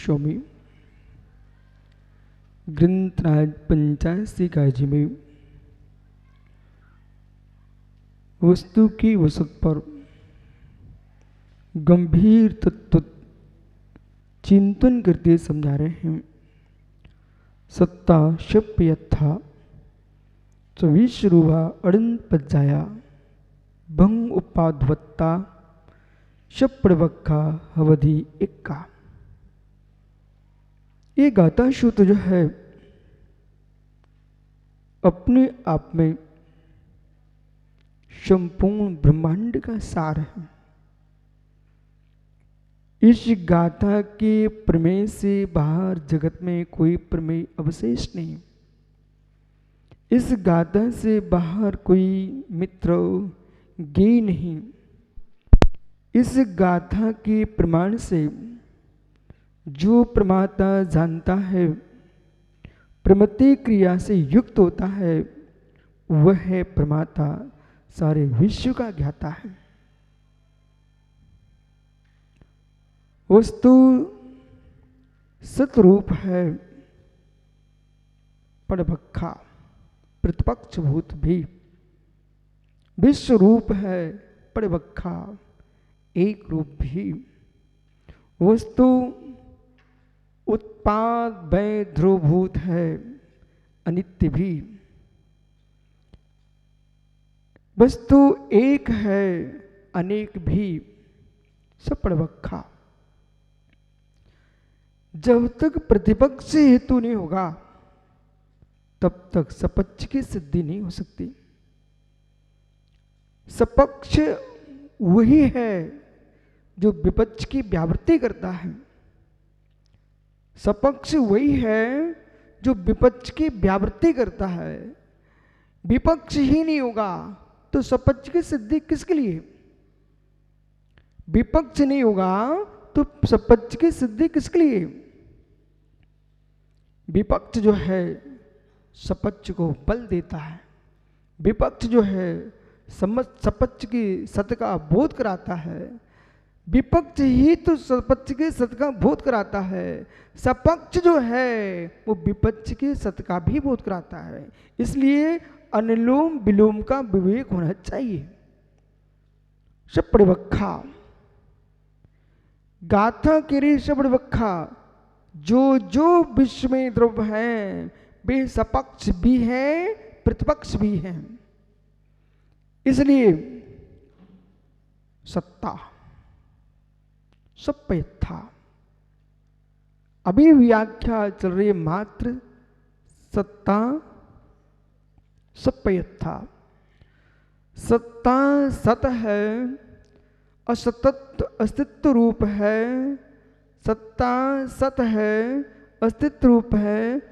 स्वामी ग्रंथराज 85 काजी में वस्तु की वसत पर गंभीर तत्व चिंतन करते समझा रहे हैं। सत्ता शप यथा विश्वरूपा अड़ंत पज्जाया भंग उपाध्वत्ता शप्रवक्खा हवधि इक्का। ये गाथा सूत्र जो है अपने आप में संपूर्ण ब्रह्मांड का सार है। इस गाथा के प्रमेय से बाहर जगत में कोई प्रमेय अवशेष नहीं। इस गाथा से बाहर कोई मित्र ज्ञेय नहीं। इस गाथा के प्रमाण से जो प्रमाता जानता है, प्रमति क्रिया से युक्त होता है, वह है प्रमाता, सारे विश्व का ज्ञाता है। वस्तु सतरूप है, पड़भक्खा प्रतिपक्ष भूत भी। विश्व रूप है, पड़भक्खा एक रूप भी। वस्तु उत्पाद भय ध्रुवभूत है, अनित्य भी। वस्तु एक है, अनेक भी, सपड़वक्खा। जब तक प्रतिपक्ष हेतु नहीं होगा तब तक सपक्ष की सिद्धि नहीं हो सकती। सपक्ष वही है जो विपक्ष की व्यावृत्ति करता है। सपक्ष वही है जो विपक्ष की व्यावृत्ति करता है। विपक्ष ही नहीं होगा तो सपक्ष की सिद्धि किसके लिए? विपक्ष नहीं होगा तो सपक्ष की सिद्धि किसके लिए? विपक्ष जो है सपक्ष को बल देता है। विपक्ष जो है सपक्ष की सत्य का बोध कराता है। विपक्ष ही तो सपक्ष के सत्य का बोध कराता है। सपक्ष जो है वो विपक्ष के सत्य का भी बोध कराता है। इसलिए अनुलोम विलोम का विवेक होना चाहिए। शप्रवक्खा गाथा के रे शप्रवक्खा, जो विश्व में द्रव्य हैं वे सपक्ष भी हैं, प्रतिपक्ष भी हैं। इसलिए सत्ता सप्यथा, अभी व्याख्या चल रही है मात्र सत्ता सप्यथा। सत्ता सत है, असतत्व अस्तित्व रूप है। सत्ता सत है, अस्तित्व रूप है,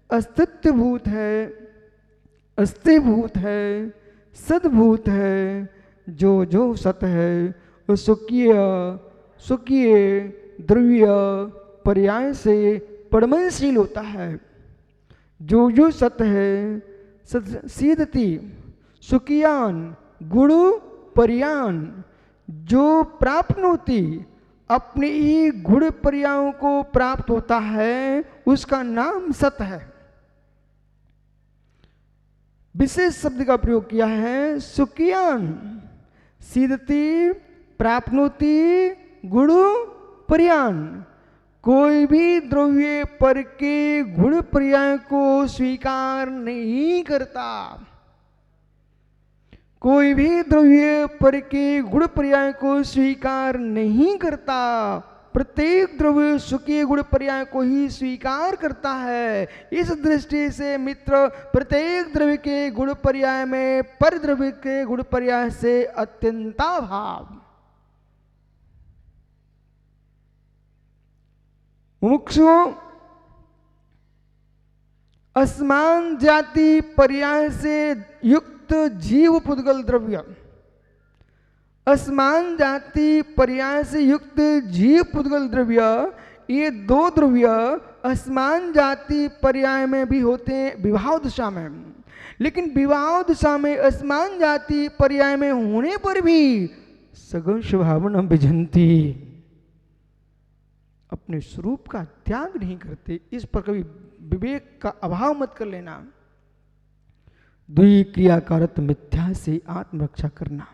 अस्तित्व भूत है, अस्थिभूत है, सद्भूत है। जो सत है वो स्वकीय द्रव्य पर्याय से परमनशील होता है। जो सत है सीदति सुकियान गुण पर्यान, जो प्राप्त होती अपने ही गुण पर्यायों को प्राप्त होता है, उसका नाम सत है। विशेष शब्द का प्रयोग किया है सुकियान, सीदति प्राप्नोति गुण पर्यान। कोई भी द्रव्य पर के गुण पर्याय को स्वीकार नहीं करता। कोई भी द्रव्य पर के गुण पर्याय को स्वीकार नहीं करता। प्रत्येक द्रव्य स्वकीय गुण पर्याय को ही स्वीकार करता है। इस दृष्टि से मित्र प्रत्येक द्रव्य के गुण पर्याय में पर द्रव्य के गुण पर्याय से अत्यंताभाव। मुमुक्षुओं असमान जाति पर्याय से युक्त जीव पुद्गल द्रव्य, असमान जाति पर्याय से युक्त जीव पुद्गल द्रव्य, ये दो द्रव्य असमान जाति पर्याय में भी होते हैं विवाह दशा में। लेकिन विवाह दशा में असमान जाति पर्याय में होने पर भी सगुण स्वभावना विजंती, अपने स्वरूप का त्याग नहीं करते। इस पर कभी विवेक का अभाव मत कर लेना। द्वि क्रियाकारत मिथ्या से आत्मरक्षा करना।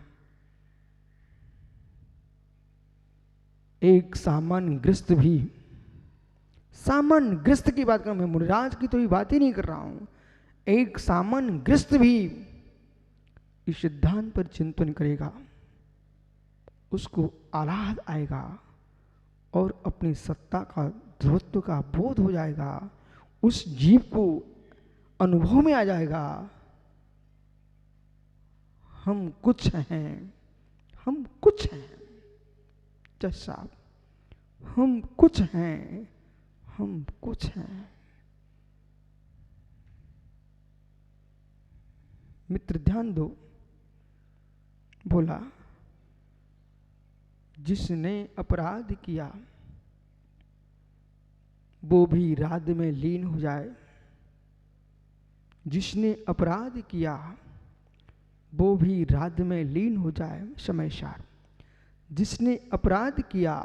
एक सामान्य ग्रस्त भी, सामान्य ग्रस्त की बात कर, मैं मुनिराज की तो भी बात ही नहीं कर रहा हूं, एक सामान्य ग्रस्त भी इस सिद्धांत पर चिंतन करेगा, उसको आह्लाद आएगा और अपनी सत्ता का ध्रुवत्व का बोध हो जाएगा, उस जीव को अनुभव में आ जाएगा, हम कुछ हैं, हम कुछ हैं जज साहब, हम कुछ हैं, हम कुछ हैं। मित्र ध्यान दो, बोला जिसने अपराध किया वो भी राध में लीन हो जाए, जिसने अपराध किया वो भी राध में लीन हो जाए। समयसार, जिसने अपराध किया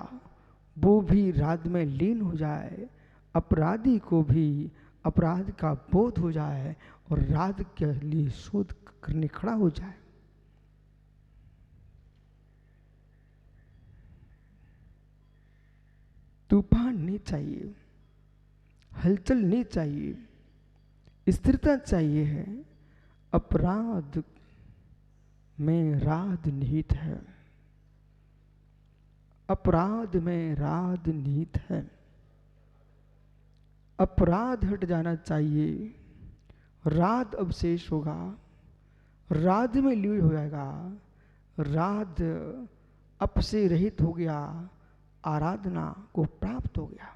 वो भी राध में लीन हो जाए, अपराधी को भी अपराध का बोध हो जाए और राध के लिए शोध करने खड़ा हो जाए। तूफान नहीं चाहिए, हलचल नहीं चाहिए, स्थिरता चाहिए है। अपराध में राध निहित है, अपराध में राध निहित है। अपराध हट जाना चाहिए, राध अवशेष होगा, राध में लीन हो जाएगा, राध अप से रहित हो गया, आराधना को प्राप्त हो गया।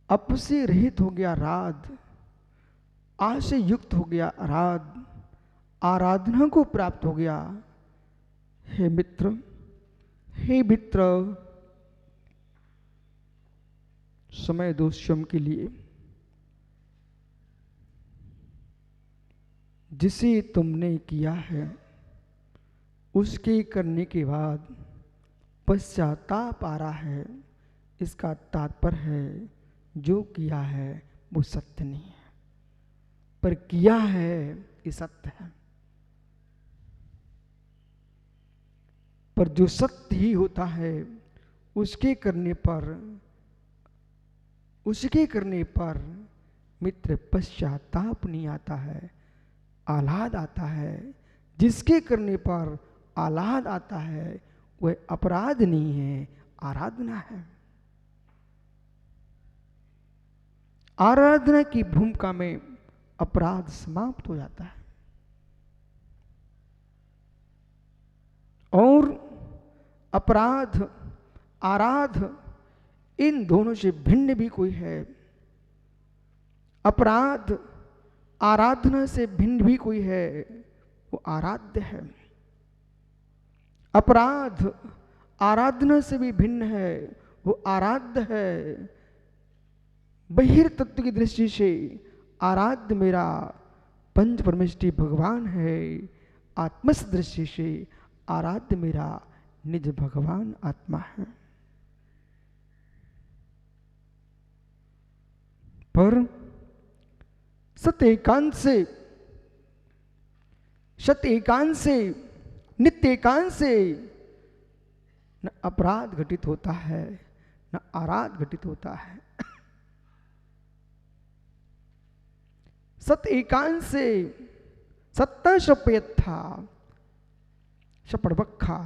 अप से रहित हो गया राध, आ से युक्त हो गया राध, आराधना को प्राप्त हो गया। हे मित्र, हे मित्र, समय दो स्वयं के लिए। जिसे तुमने किया है उसके करने के बाद पश्चाताप आ रहा है, इसका तात्पर्य है जो किया है वो सत्य नहीं है, पर किया है ये सत्य है। पर जो सत्य ही होता है उसके करने पर मित्र पश्चाताप नहीं आता है, आह्लाद आता है। जिसके करने पर आह्लाद आता है वह अपराध नहीं है, आराधना है। आराधना की भूमिका में अपराध समाप्त हो जाता है। और अपराध, आराध, इन दोनों से भिन्न भी कोई है। अपराध आराधना से भिन्न भी कोई है, वो आराध्य है। अपराध आराधना से भी भिन्न है, वो आराध्य है। बहिर्तत्व की दृष्टि से आराध्य मेरा पंच परमेष्टि भगवान है, आत्मस्थ दृष्टि से आराध्य मेरा निज भगवान आत्मा है। पर सत एकांत से नित्य एकांत से न अपराध घटित होता है न आराध घटित होता है। सत एकांत से सत्ता शपयत था शपड़बक्खा।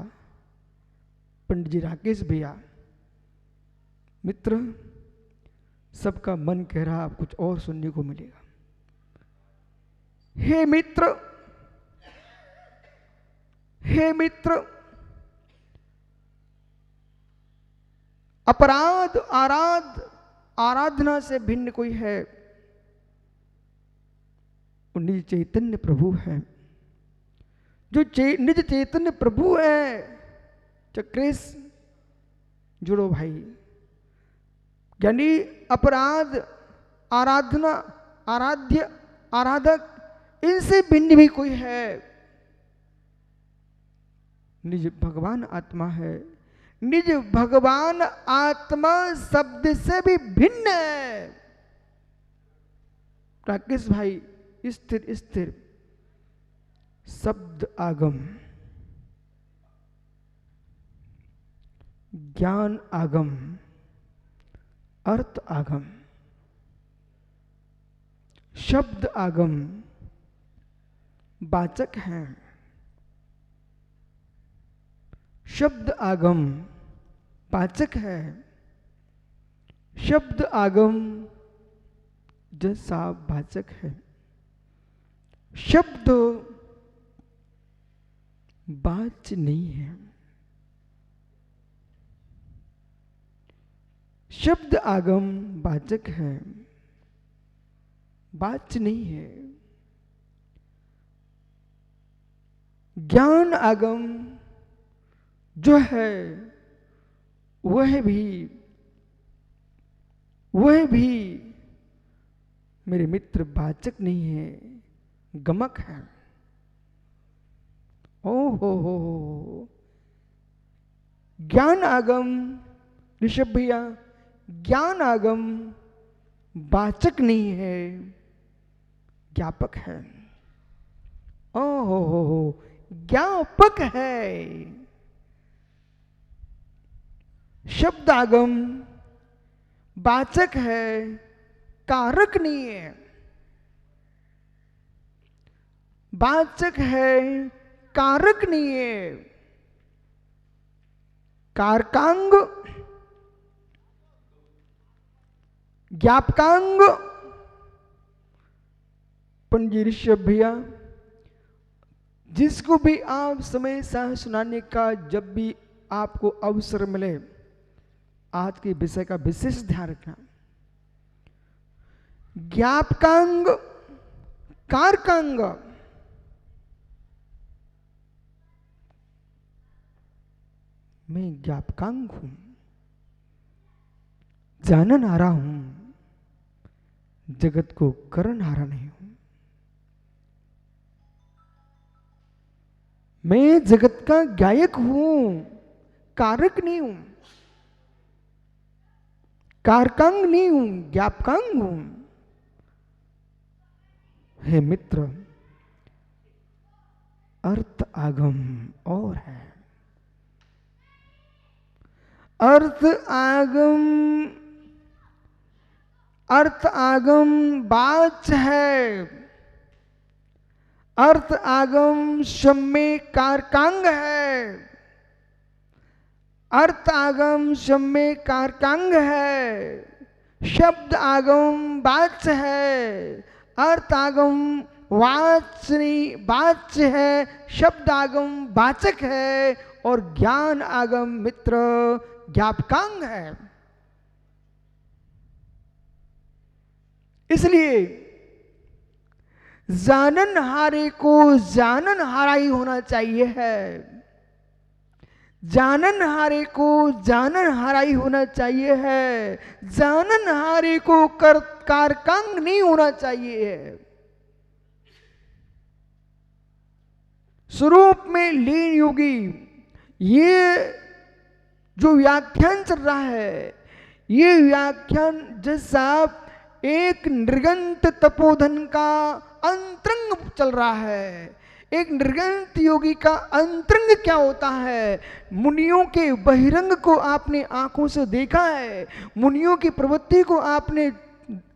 पंडित जी राकेश भैया, मित्र सबका मन कह रहा अब कुछ और सुनने को मिलेगा। हे मित्र, हे मित्र, अपराध आराधना से भिन्न कोई है, वो निज चैतन्य प्रभु है। जो निज चैतन्य प्रभु है, चक्रेश जुड़ो भाई, यानी अपराध, आराधना, आराध्य, आराधक, इनसे भिन्न भी कोई है। निज भगवान आत्मा है, निज भगवान आत्मा शब्द से भी भिन्न है। राकेश भाई, स्थिर स्थिर। शब्द आगम, ज्ञान आगम, अर्थ आगम। शब्द आगम वाचक हैं, शब्द आगम वाचक है। शब्द आगम जैसा वाचक है। शब्द वाच्य नहीं है। शब्द आगम वाचक है, वाच्य नहीं है। ज्ञान आगम जो है वह भी मेरे मित्र वाचक नहीं है, गमक है। ओ हो। ज्ञान आगम, ऋषभ भैया, ज्ञान आगम वाचक नहीं है, ज्ञापक है। ओ हो, ज्ञापक है। शब्द आगम वाचक है, कारक नहीं है। वाचक है, कारक नहीं है। कारकांग, ज्ञापकांग। पंडित ऋषभ भैया, जिसको भी आप समय सा सुनाने का जब भी आपको अवसर मिले, आज के विषय का विशेष ध्यान रखना। ज्ञापकांग, कारकांग। मैं ज्ञापकांग हूं, जानन हारा हूं, जगत को करन हारा नहीं हूं। मैं जगत का गायक हूं, कारक नहीं हूं, कारकांग नहीं हूं, ज्ञापकांग हूं। हे मित्र, अर्थ आगम और है। अर्थ आगम, अर्थ आगम वाच्य है। अर्थ आगम सम्य कारकांग है। अर्थ आगम सम्य कारकांग है। शब्द आगम वाच्य है। अर्थ आगम वाच्य है। शब्द आगम वाचक है। और ज्ञान आगम मित्र ज्ञापकांग है। इसलिए जानन हारे को जानन हारा ही होना चाहिए है। जानन हारे को जानन हारा ही होना चाहिए है। जानन हारे को कारकांग नहीं होना चाहिए है। स्वरूप में लीन योगी, ये जो व्याख्यान चल रहा है, ये व्याख्यान जैसा एक निर्गंत तपोधन का अंतरंग चल रहा है। एक निर्गंत योगी का अंतरंग क्या होता है? मुनियों के बहिरंग को आपने आंखों से देखा है, मुनियों की प्रवृत्ति को आपने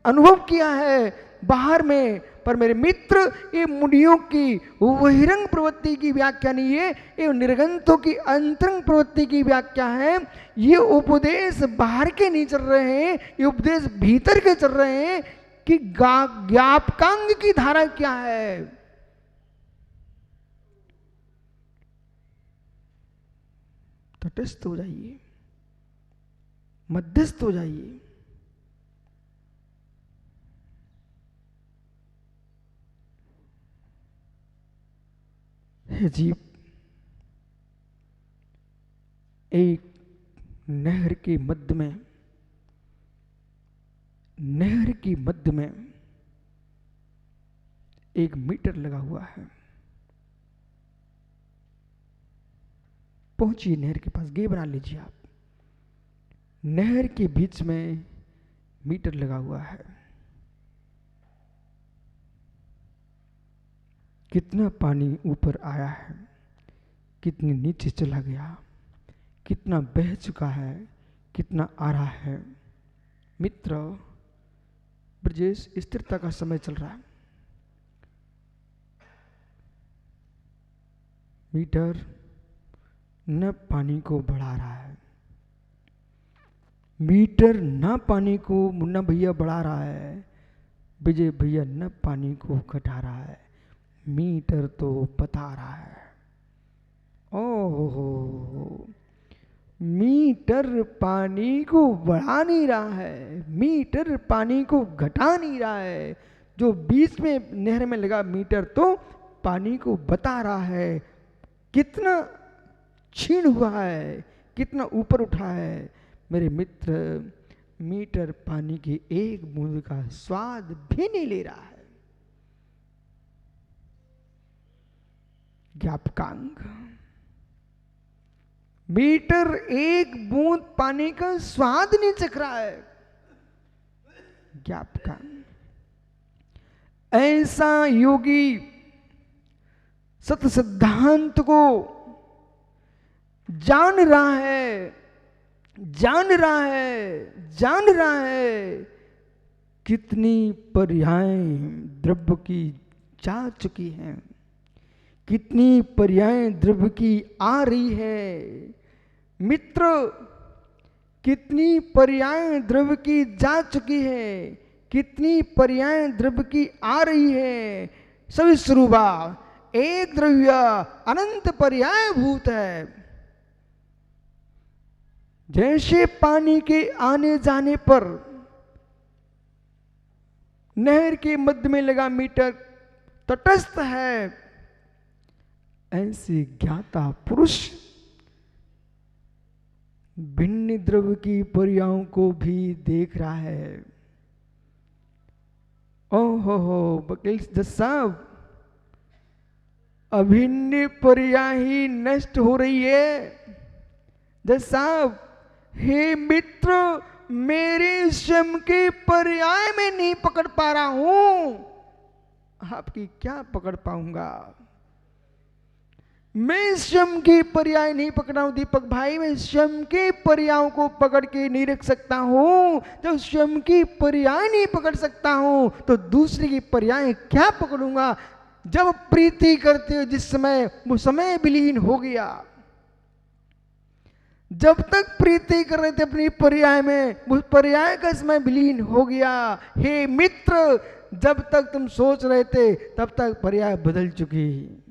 अनुभव किया है बाहर में। पर मेरे मित्र, ये मुनियों की बहिरंग प्रवृत्ति की व्याख्या नहीं है, ये निर्गंतों की अंतरंग प्रवृत्ति की व्याख्या है। ये उपदेश बाहर के नहीं चल रहे हैं, ये उपदेश भीतर के चल रहे हैं कि ज्ञापकांग की धारा क्या है। तटस्थ हो जाइए, मध्यस्थ हो जाइए। हे जीव, एक नहर के मध्य में, नहर की मध्य में एक मीटर लगा हुआ है। पहुंचिए नहर के पास, गे बना लीजिए आप। नहर के बीच में मीटर लगा हुआ है। कितना पानी ऊपर आया है, कितने नीचे चला गया, कितना बह चुका है, कितना आ रहा है। मित्र, ब्रजेश, स्थिरता का समय चल रहा है। मीटर न पानी को बढ़ा रहा है, मीटर न पानी को मुन्ना भैया बढ़ा रहा है, विजय भैया न पानी को घटा रहा है, मीटर तो बता रहा है। ओहो, मीटर पानी को बढ़ा नहीं रहा है, मीटर पानी को घटा नहीं रहा है। जो बीच में नहर में लगा मीटर तो पानी को बता रहा है, कितना क्षीण हुआ है, कितना ऊपर उठा है। मेरे मित्र, मीटर पानी की एक बूंद का स्वाद भी नहीं ले रहा है। ज्ञापकांक, मीटर एक बूंद पानी का स्वाद नहीं चख रहा है। ज्ञापकांक, ऐसा योगी सत्य सिद्धांत को जान रहा है, जान रहा है, जान रहा है। कितनी पर्यायें द्रव्य की जा चुकी हैं, कितनी पर्यायें द्रव्य की आ रही है। मित्र, कितनी पर्यायें द्रव्य की जा चुकी है, कितनी पर्यायें द्रव्य की आ रही है। सभी स्वरूपा एक द्रव्य अनंत पर्याय भूत है। जैसे पानी के आने जाने पर नहर के मध्य में लगा मीटर तटस्थ है, ऐसे ज्ञाता पुरुष भिन्न द्रव्य की पर्यायों को भी देख रहा है। ओहो हो वकील जज साहब, अभिन्न पर्याय ही नष्ट हो रही है। जज साहब, हे मित्र, मेरे स्वयं के पर्याय में नहीं पकड़ पा रहा हूं, आपकी क्या पकड़ पाऊंगा। मैं स्वयं के पर्याय नहीं पकड़ रहा हूं दीपक भाई, मैं स्वयं के पर्यायों को पकड़ के नहीं रख सकता हूं। जब स्वयं की पर्याय नहीं पकड़ सकता हूं तो दूसरे की पर्याय क्या पकड़ूंगा। जब प्रीति करते हो जिस समय, वो समय विलीन हो गया। जब तक प्रीति कर रहे थे अपनी पर्याय में, उस पर्याय का समय विलीन हो गया। हे मित्र, जब तक तुम सोच रहे थे तब तक पर्याय बदल चुकी।